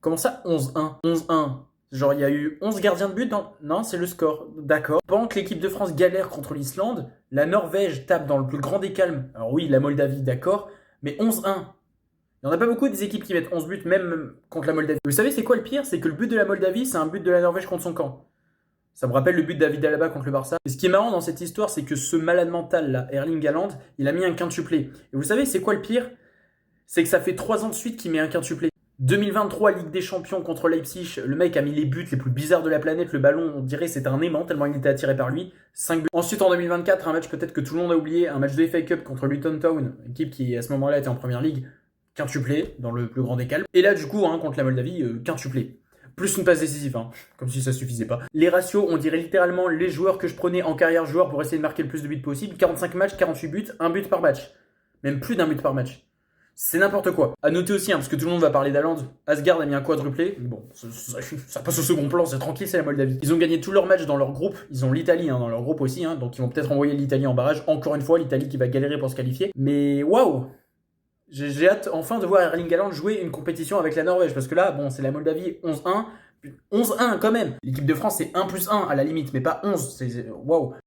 Comment ça 11-1? 11-1. Genre, il y a eu 11 gardiens de but dans... Non, c'est le score. D'accord. Pendant que l'équipe de France galère contre l'Islande, la Norvège tape dans le plus grand des calmes. Alors oui, la Moldavie, d'accord. Mais 11-1. Il n'y en a pas beaucoup des équipes qui mettent 11 buts, même contre la Moldavie. Vous savez, c'est quoi le pire? C'est que le but de la Moldavie, c'est un but de la Norvège contre son camp. Ça me rappelle le but de David Alaba contre le Barça. Et ce qui est marrant dans cette histoire, c'est que ce malade mental là, Erling Haaland, il a mis un quintuplé. Et vous savez, c'est quoi le pire? C'est que ça fait 3 ans de suite qu'il met un quintuplé. 2023, Ligue des Champions contre Leipzig, le mec a mis les buts les plus bizarres de la planète, le ballon, on dirait c'était un aimant tellement il était attiré par lui. 5 buts. Ensuite, en 2024, un match peut-être que tout le monde a oublié, un match de FA Cup contre Luton Town, équipe qui à ce moment-là était en première ligue, quintuplé, dans le plus grand des calmes. Et là, du coup, contre la Moldavie, quintuplé. Plus une passe décisive, comme si ça suffisait pas. Les ratios, on dirait littéralement les joueurs que je prenais en carrière joueur pour essayer de marquer le plus de buts possible. 45 matchs, 48 buts, un but par match. Même plus d'un but par match. C'est n'importe quoi. À noter aussi, parce que tout le monde va parler d'Haaland, Asgard a mis un quadruplé. Bon, ça passe au second plan, c'est tranquille, c'est la Moldavie. Ils ont gagné tous leurs matchs dans leur groupe. Ils ont l'Italie dans leur groupe aussi, donc ils vont peut-être envoyer l'Italie en barrage. Encore une fois, l'Italie qui va galérer pour se qualifier. Mais waouh! J'ai hâte enfin de voir Erling Haaland jouer une compétition avec la Norvège. Parce que là, bon, c'est la Moldavie 11-1. 11-1 quand même. L'équipe de France, c'est 1+1 à la limite, mais pas 11. C'est waouh!